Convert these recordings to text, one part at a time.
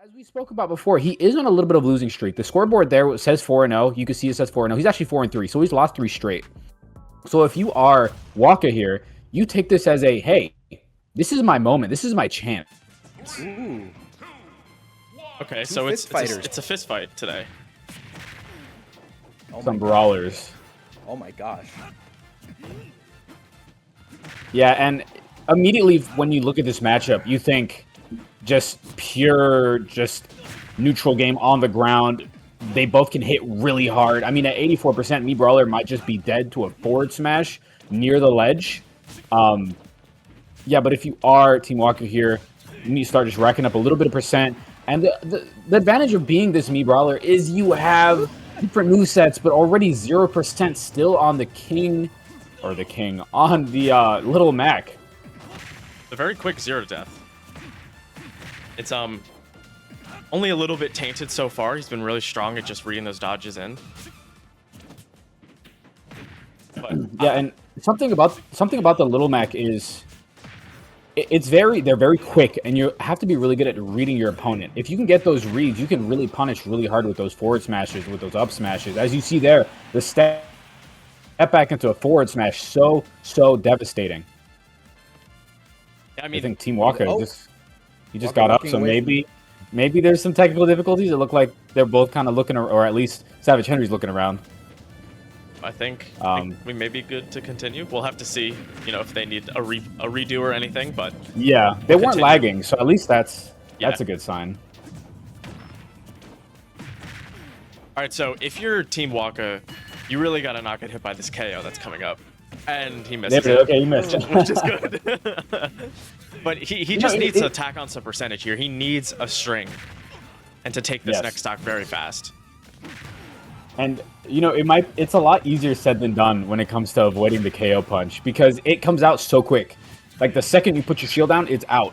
As we spoke about before, he is on a little bit of losing streak. The scoreboard there says 4-0. You can see it says 4-0. He's actually 4-3, so he's lost 3 straight. So if you are Waka here, you take this as a, hey, this is my moment. This is my chance. Ooh. Okay, so it's a fist fight today. Oh Some brawlers. Oh my gosh. Yeah, and immediately when you look at this matchup, you think just pure, just neutral game on the ground. They both can hit really hard. I mean, at 84%, Me Brawler might just be dead to a forward smash near the ledge. Yeah, but if you are Team Waka here, you need to start just racking up a little bit of percent. And the advantage of being this Me Brawler is you have different movesets, but already 0% still on the King, on the Little Mac. A very quick 0 to death. It's only a little bit tainted so far. He's been really strong at just reading those dodges in. But, yeah, and something about the Little Mac is they're very quick, and you have to be really good at reading your opponent. If you can get those reads, you can really punish really hard with those forward smashes, with those up smashes. As you see there, the step back into a forward smash, so devastating. I mean, I think Team Waka just got up, so maybe there's some technical difficulties. It looked like they're both kind of looking, or at least Savage Henry's looking around. I think we may be good to continue. We'll have to see, if they need a redo or anything. But yeah, they weren't lagging, so at least that's a good sign. All right, so if you're Team Waka, you really got to not get hit by this KO that's coming up. And he missed. Okay, he missed. Which is good. But he just needs to attack on some percentage here. He needs a string and to take this next stock very fast. And, it's a lot easier said than done when it comes to avoiding the KO punch because it comes out so quick. Like, the second you put your shield down, it's out.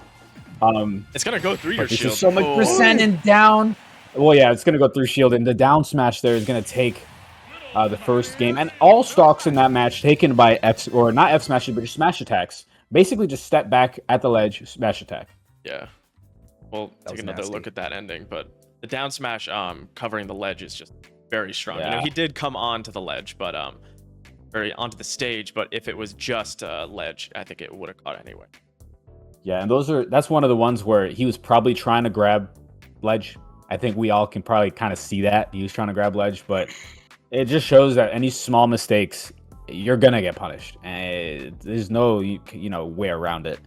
It's going to go through your shield. There's so much percent and down. Well, yeah, it's going to go through shield, and the down smash there is going to take the first game. And all stocks in that match taken by not F smashes, but just smash attacks. Basically, just step back at the ledge, smash attack. Yeah. We'll take another look at that ending, but the down smash covering the ledge is just very strong. Yeah. He did come onto the ledge, but onto the stage, but if it was just ledge, I think it would have caught anyway. Yeah, and that's one of the ones where he was probably trying to grab ledge. I think we all can probably kind of see that he was trying to grab ledge, but it just shows that any small mistakes, you're gonna get punished, and there's no way around it.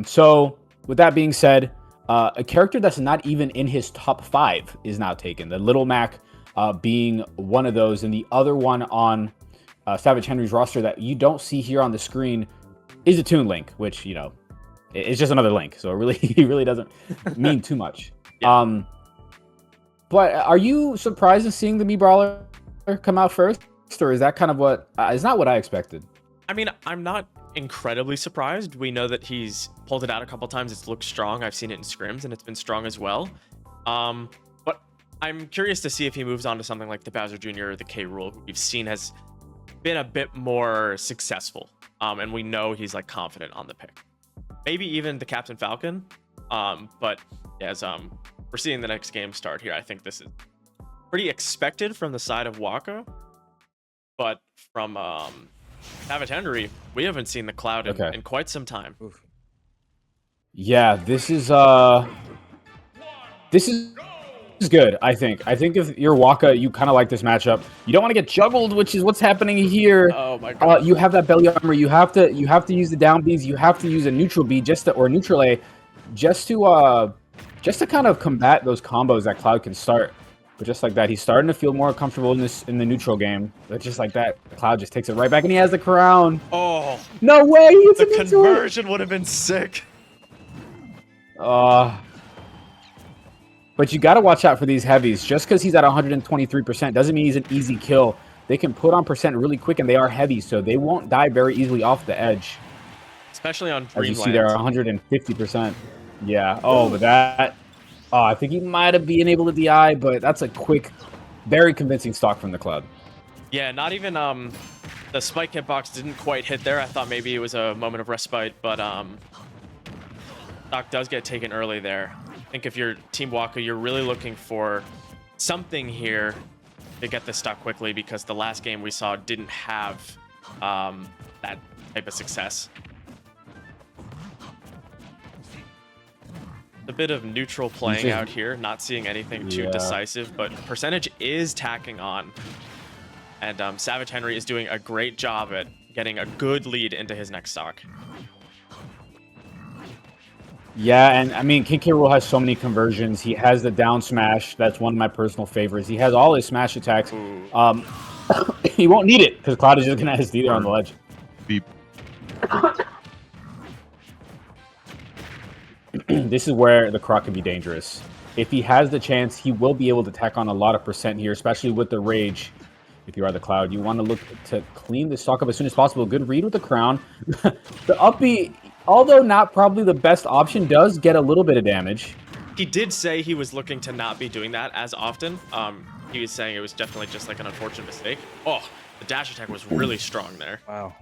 So with that being said, a character that's not even in his top 5 is now taken. The Little Mac being one of those, and the other one on Savage Henry's roster that you don't see here on the screen is a Toon Link, which it's just another link, so it really doesn't mean too much. Yeah. But are you surprised in seeing the Me Brawler come out first, or is that kind of is not what I expected? I mean, I'm not incredibly surprised. We know that he's pulled it out a couple times. It's looked strong. I've seen it in scrims, and it's been strong as well. But I'm curious to see if he moves on to something like the Bowser Jr. or the K. Rool, who we've seen has been a bit more successful. And we know he's confident on the pick. Maybe even the Captain Falcon. But as we're seeing the next game start here, I think this is pretty expected from the side of Waka. But from Savage Henry, we haven't seen the Cloud in quite some time. Oof. Yeah, this is good, I think. I think if you're Waka, you kind of like this matchup. You don't want to get juggled, which is what's happening here. Oh my god. You have that belly armor. You have to use the down Bs. You have to use a neutral B or neutral A just to kind of combat those combos that Cloud can start. But just like that, he's starting to feel more comfortable in the neutral game. But just like that, Cloud just takes it right back, and he has the crown. Oh no way! The conversion would have been sick. But you got to watch out for these heavies. Just because he's at 123% doesn't mean he's an easy kill. They can put on percent really quick, and they are heavy, so they won't die very easily off the edge. Especially on Dreamland. As you see, they're 150%. Yeah. Oh, but that. Oh, I think he might have been able to DI, but that's a quick, very convincing stock from the Cloud. Yeah, not even the spike hitbox didn't quite hit there. I thought maybe it was a moment of respite, but stock does get taken early there. think if you're Team Waka, you're really looking for something here to get this stock quickly, because the last game we saw didn't have that type of success. A bit of neutral playing out here, not seeing anything too decisive, but percentage is tacking on. And Savage Henri is doing a great job at getting a good lead into his next stock. Yeah, and I mean, King K. Rool has so many conversions. He has the down smash. That's one of my personal favorites. He has all his smash attacks. He won't need it because Cloud is just going to SD there on the ledge. Beep. This is where the Croc can be dangerous. If he has the chance, he will be able to tack on a lot of percent here, especially with the Rage. If you are the Cloud, you want to look to clean the stock up as soon as possible. Good read with the Crown. The up B, although not probably the best option, does get a little bit of damage. He did say he was looking to not be doing that as often. He was saying it was definitely just like an unfortunate mistake. Oh, the dash attack was really strong there. Wow.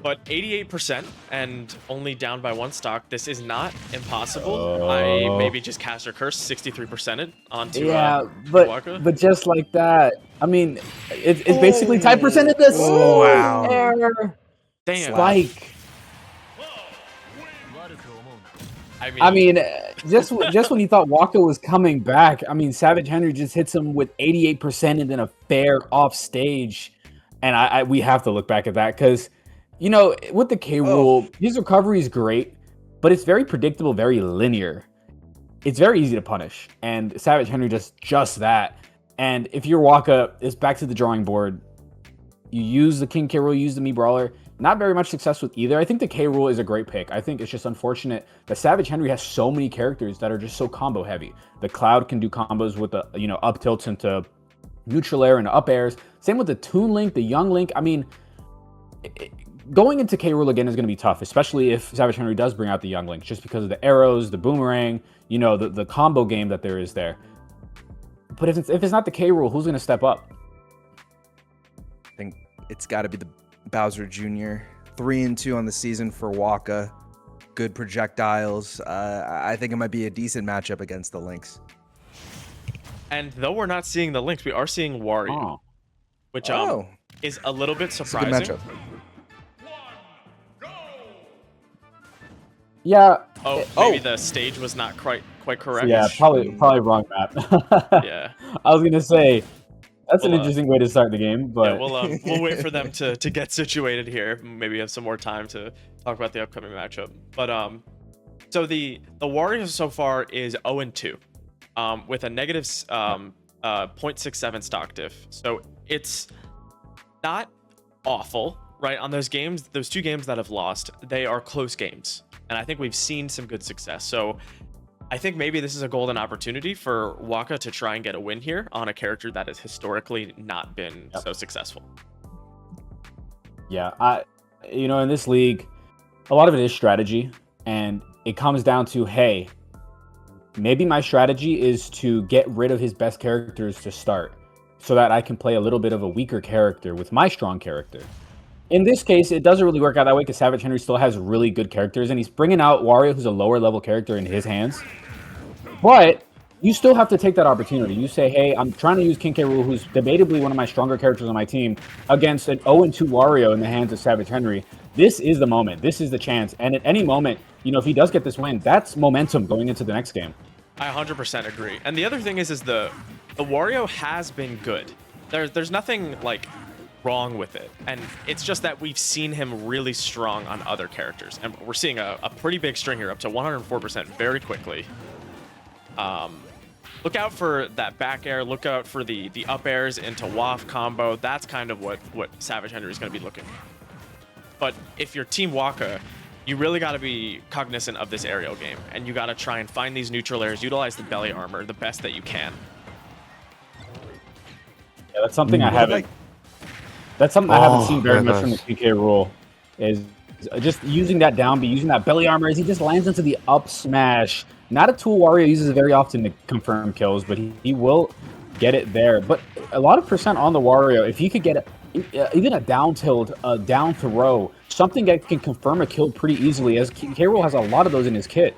But 88% and only down by one stock. This is not impossible. I maybe just cast or curse 63% onto Waka. but just like that, I mean, it's basically tied percent of this. Oh, wow. Error. Damn. Spike. I mean, just when you thought Waka was coming back, I mean, Savage Henri just hits him with 88% and then a fair off stage, and we have to look back at that because, you know, with the K Rool, his recovery is great, but it's very predictable, very linear. It's very easy to punish, and Savage Henri does just that. And if you're Waka, it's back to the drawing board. You use the King K Rool, use the Mii Brawler. Not very much success with either. I think the K Rool is a great pick. I think it's just unfortunate that Savage Henri has so many characters that are just so combo heavy. The Cloud can do combos with the, you know, up tilts into neutral air and up airs. Same with the Toon Link, the Young Link. I mean, going into K Rool again is going to be tough, especially if Savage Henri does bring out the Young Link, just because of the arrows, the boomerang, you know, the combo game that there is there. But if it's not the K Rool, who's going to step up? I think it's got to be the Bowser Jr. 3-2 on the season for Waka. Good projectiles. I think it might be a decent matchup against the Lynx. And though we're not seeing the Lynx, we are seeing Wario, which is a little bit surprising. It's a good matchup. Yeah. Maybe the stage was not quite correct. Yeah, probably wrong map. Yeah. I was gonna say that's an interesting way to start the game, but yeah, we'll wait for them to get situated here. Maybe have some more time to talk about the upcoming matchup. But so the Warriors so far is 0-2, with a negative 0.67 stock diff. So it's not awful, right? On those games, those two games that have lost, they are close games. And I think we've seen some good success. So I think maybe this is a golden opportunity for Waka to try and get a win here on a character that has historically not been so successful. Yeah, you know, in this league, a lot of it is strategy, and it comes down to, hey, maybe my strategy is to get rid of his best characters to start so that I can play a little bit of a weaker character with my strong character. In this case, it doesn't really work out that way because Savage Henri still has really good characters, and he's bringing out Wario, who's a lower level character, in his hands. But you still have to take that opportunity. You say, hey, I'm trying to use King K. Rool, who's debatably one of my stronger characters on my team, against an 0-2 Wario in the hands of Savage Henri. This is the moment. This is the chance. And at any moment, you know, if he does get this win, that's momentum going into the next game. I 100% agree. And the other thing is the Wario has been good. There's nothing like wrong with it, and it's just that we've seen him really strong on other characters, and we're seeing a pretty big string here, up to 104% very quickly. Look out for that back air, look out for the up airs into waft combo. That's kind of what Savage Henri is going to be looking for. But if you're Team Waka, you really got to be cognizant of this aerial game, and you got to try and find these neutral airs, utilize the belly armor the best that you can. Yeah, that's something I haven't seen very much from the PK Rool, is just using that down B, using that belly armor as he just lands into the up smash. Not a tool Wario uses very often to confirm kills, but he will get it there. But a lot of percent on the Wario. If he could get even a down tilt, a down throw, something that can confirm a kill pretty easily, as K-Rool has a lot of those in his kit.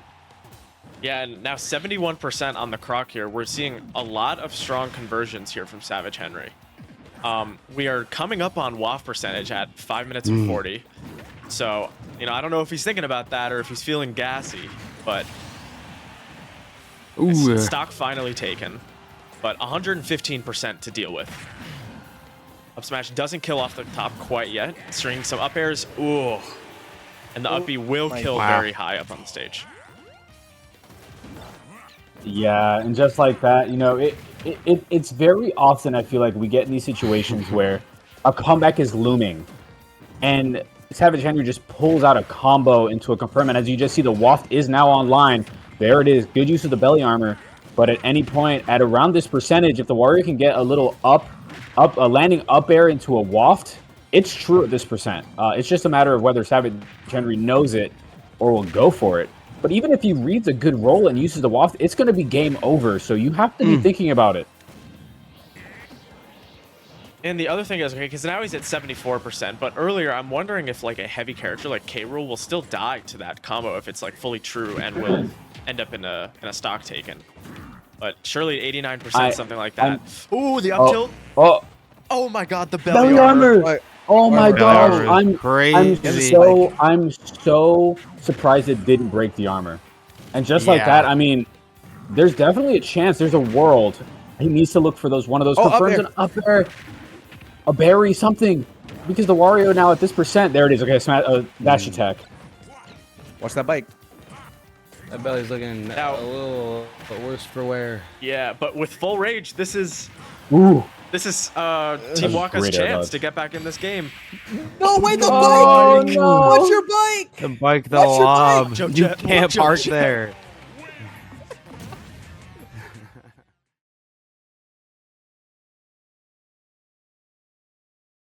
Yeah, and now 71% on the croc here. We're seeing a lot of strong conversions here from Savage Henri. We are coming up on WAF percentage at 5 minutes and 40. So, you know, I don't know if he's thinking about that or if he's feeling gassy, but stock finally taken. But 115% to deal with. Up smash doesn't kill off the top quite yet. Stringing some up airs. Ooh. And the up B will kill very high up on the stage. Yeah, and just like that, you know, it's very often I feel like we get in these situations where a comeback is looming, and Savage Henri just pulls out a combo into a confirm, and as you just see, the waft is now online. There it is, good use of the belly armor, but at any point, at around this percentage, if the warrior can get a little a landing up air into a waft, it's true at this percent. It's just a matter of whether Savage Henri knows it or will go for it. But even if he reads a good roll and uses the waft, it's going to be game over. So you have to be thinking about it. And the other thing is, okay, because now he's at 74%, but earlier I'm wondering if like a heavy character like K-Rool will still die to that combo if it's like fully true and will end up in a stock taken. But surely 89%, something like that. Ooh, the up tilt. Oh my god, the belly armor. Oh my gosh, I'm so surprised it didn't break the armor. And just like that, I mean, there's definitely a chance, there's a world. He needs to look for one of those confirms and up air, a berry, something. Because the Wario now at this percent, there it is. Okay, dash attack. Watch that bike. That belly's looking a little worse for wear. Yeah, but with full rage, this is... Ooh. This is Team Waka's chance to get back in this game. No, wait, the bike! No. What's your bike? The bike, the lob. You can't park there.